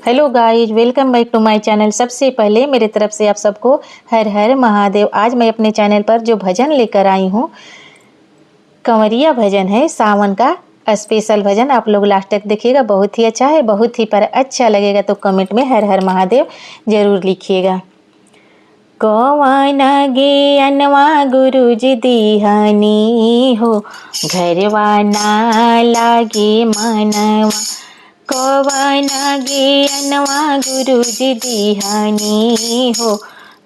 Hello guys, welcome back to my channel. सबसे पहले मेरे तरफ से आप सबको हर हर महादेव। आज मैं अपने चैनल पर जो भजन लेकर आई हूँ, कंवरिया भजन है, सावन का स्पेशल भजन। आप लोग लास्ट तक देखिएगा, बहुत ही अच्छा है, बहुत ही पर अच्छा लगेगा तो कमेंट में हर हर महादेव जरूर लिखिएगा। कौन गे अनवा गुरुजी दीहनी हो, घरवा ना लागे मनवा। कौन गे अनवा गुरुजी दीहनी हो,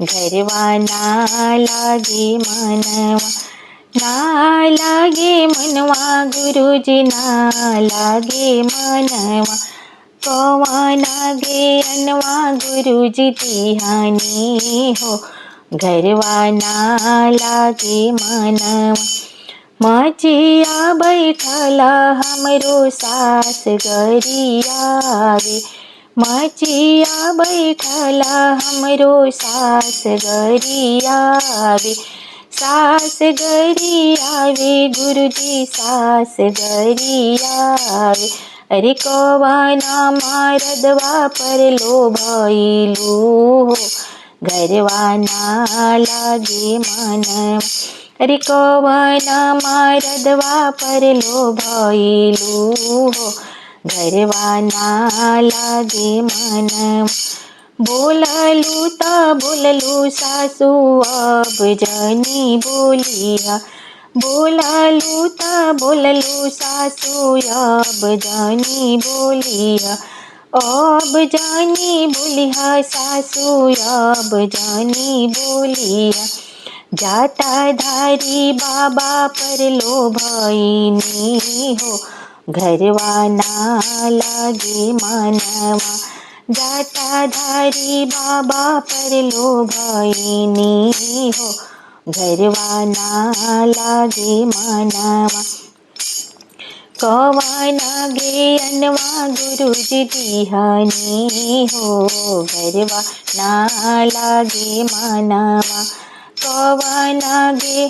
घरवा ना लागे मनवा। ना लागे मनवा गुरुजी, ना लागे मनवा। कौन गे अनवा गुरुजी दीहनी हो, घरवा ना लागे मनवा। मचिया बैठला हमरो सास गरियावे, मचिया बैठला हमरो सास गरियावे। सास गरियावे गुरुजी, सास गरियावे। अरे कौना मरदवा पर लोभइलू हो, घरवा ना लागे मनवा। अरे कौना मरदवा पर लोभइलू हो, घरवा ना लागे मनवा। बोललू ता बोललू सासू अब जनी बोलिया, बोललू ता बोललू सासू अब जनी बोलिया। अब जनी बोलिया सासू, अब जनी बोलिया। जाटाधारी बाबा पर लोभइनी हो, घरवा ना लागे मनवा। जाटाधारी बाबा पर लोभइनी हो, घरवा ना लागे मनवा। कौन गे अनवा गुरुजी दीहनी हो, घरवा ना लागे मनवा। कौन गे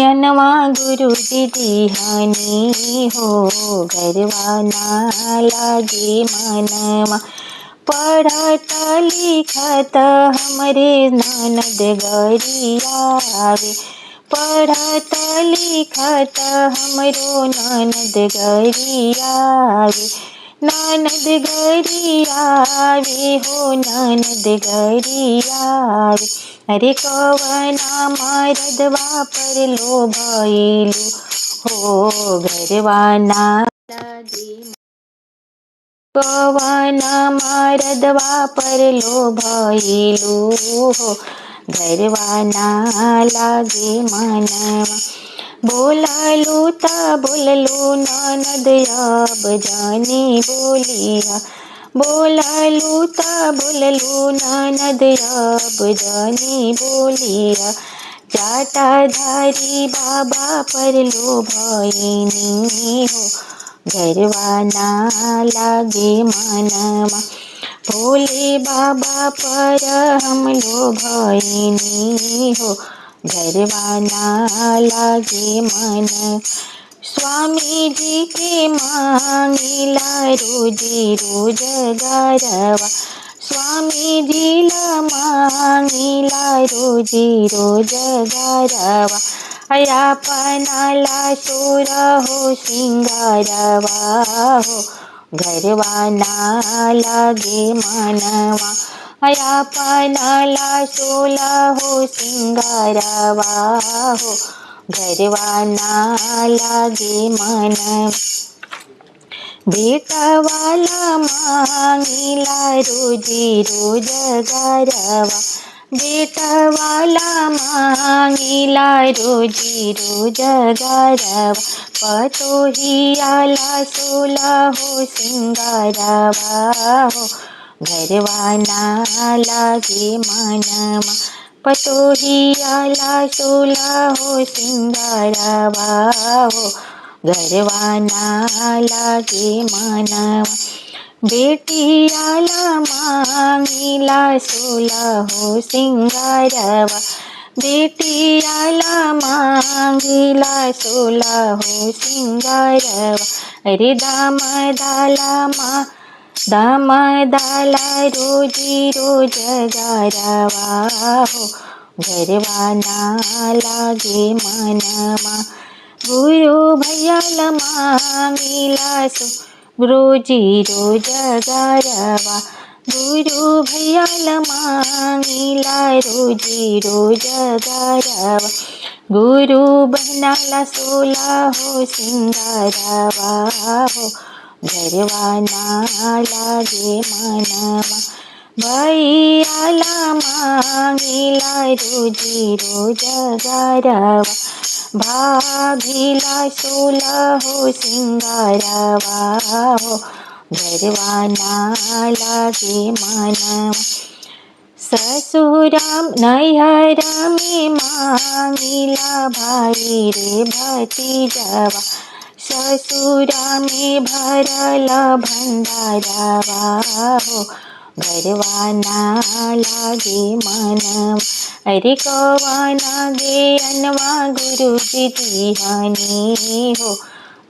अनवा गुरुजी दीहनी हो, घरवा ना लागे मनवा। पढ़त लिखत हमरे ननद गरियावे, पढ़त लिखत हमरो ननद गरियावे। ननद गरियावे हो, ननद गरियावे। अरे कौना मरदवा पर लोभइलू हो, घरवा ना लागे। कौना मरदवा पर लोभइलू हो, घरवा ना लागे मनवा। बोललू ता बोललू ननद अब जनी बोलिया, बोललू ता बोललू ननद अब जनी बोलिया। जाटाधारी बाबा पर लोभइनी हो, घरवा ना लागे मनवा। भोले बाबा पर हम लोभइनी हो, घरवा ना लागे मनवा। स्वामी जी के मांगिला रोजी रोजगारवा, स्वामी जी ला मांगिला रोजी रोजगारवा। अपनाला सोरा हो सिंगारवा हो, घरवा ना लागे मनवा। अपनाला सोला हो सिंगारवा हो, घरवा ना लागे मनवा। बेटवाला मांगिला रोजी रोजगारवा, बेटवाला मांगिला रोजी रोजगारवा। पतोहियाला सोला हो सिंगारवा हो, घरवा ना लागे मनवा। पतोहियाला सोला हो सिंगारवा हो, घरवा ना लागे मनवा। बेटियाला मांगिला सोला हो सिंगारवा, बेटियाला मांगिला सोला हो सिंगारवा। अरे दामदाला दामादाला रोजी रोज गरवा हो, गरवा ना लागे मनमा। गुरु भैयाला मांगीला सो, रोजी रोज गरवा। गुरु भैयाला मांगीला रोजी रोज गरवा। गुरु बनाला सोला हो सिंगारवा हो, गरवा ना लागे मनवा। भैयाला मांगीला रोजी रोज गरवा। भाभीला सोला हो सिंगारवा हो, गरवा ना लागे मनवा। ससुराम नैहरा में मांगीला भाई रे भतीजवा। ससुरा में भरला भंडारवा हो, गरवा ना लागे मनवा। अरे कौवाना ज्ञानवा गुरुजी दिहानी हो,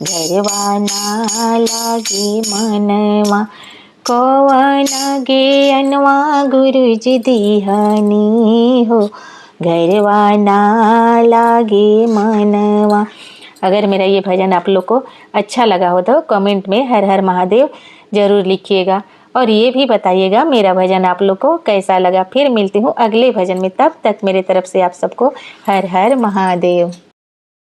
गरवा ना लागे मनवा। कौवाना ज्ञानवा गुरुजी दिहानी हो, गरवा ना लागे मनवा। अगर मेरा ये भजन आप लोग को अच्छा लगा हो तो कमेंट में हर हर महादेव ज़रूर लिखिएगा, और ये भी बताइएगा मेरा भजन आप लोग को कैसा लगा। फिर मिलती हूँ अगले भजन में, तब तक मेरे तरफ से आप सबको हर हर महादेव।